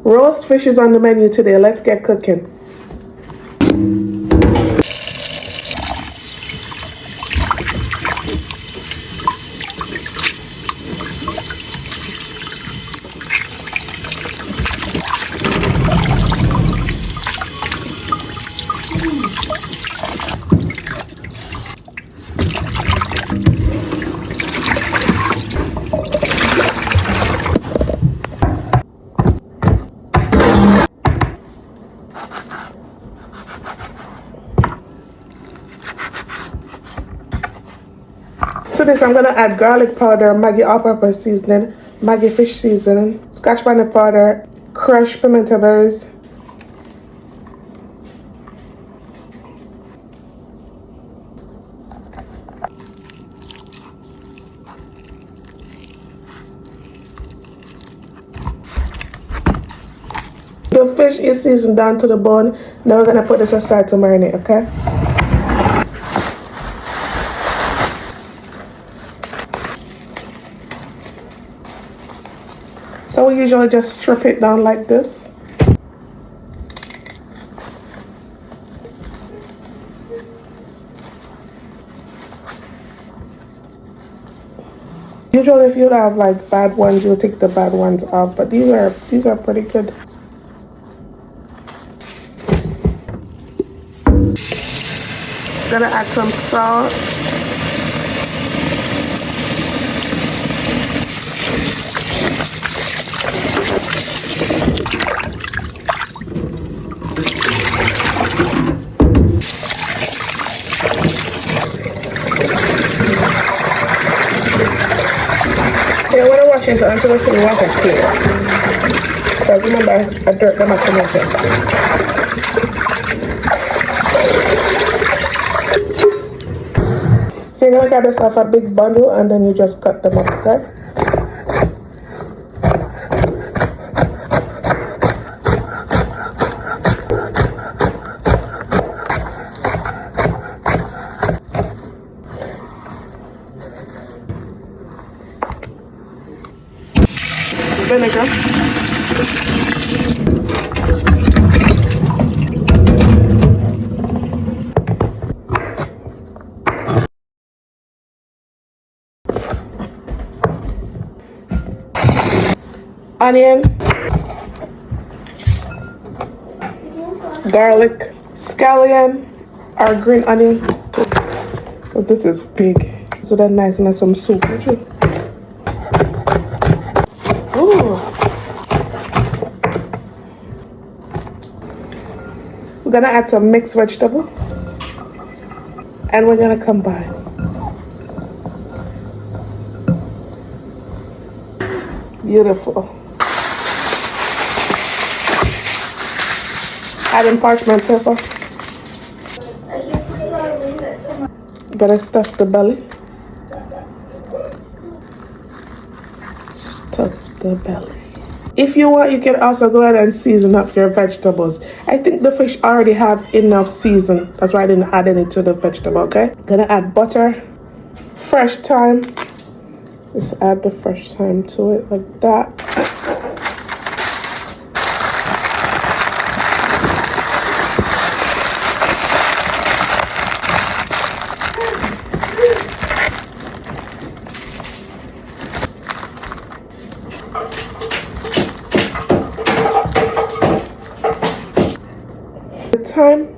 Roast fish is on the menu today. Let's get cooking. To this, I'm gonna add garlic powder, Maggi all-purpose seasoning, Maggi fish seasoning, Scotch bonnet powder, crushed pimento berries, the fish is seasoned down to the bone. Now we're gonna put this aside to marinate, okay? So we usually just strip it down like this. Usually if you have like bad ones, you'll take the bad ones off, but these are pretty good. Gonna add some salt. So when I wash this until I see the water clear. Because remember, I dirt them up to my face. So you're gonna grab yourself a big bundle and then you just cut them up, okay? Vinegar. Onion, garlic, scallion, or green onion, because this is big. So that's nice and some soup. Ooh. We're gonna add some mixed vegetable, and we're gonna combine. Beautiful. Adding parchment paper. Gotta stuff the belly. Stuff the belly. If you want, you can also go ahead and season up your vegetables. I think the fish already have enough season. That's why I didn't add any to the vegetable, okay? Gonna add butter, fresh thyme. Just add the fresh thyme to it like that. Thyme.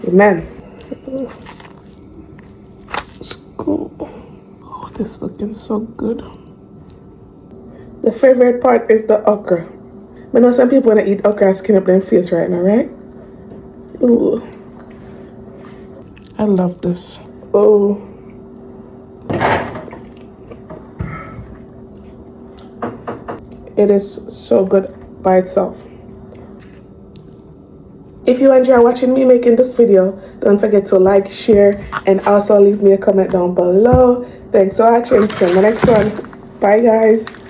Amen. It's cool. Oh, this is looking so good. The favorite part is the okra. I know some people want to eat okra skin up their face right now, right? Ooh. I love this. Oh. it is so good by itself. If you enjoy watching me making this video, don't forget to like, share, and also leave me a comment down below. Thanks for watching. See you in the next one. Bye guys.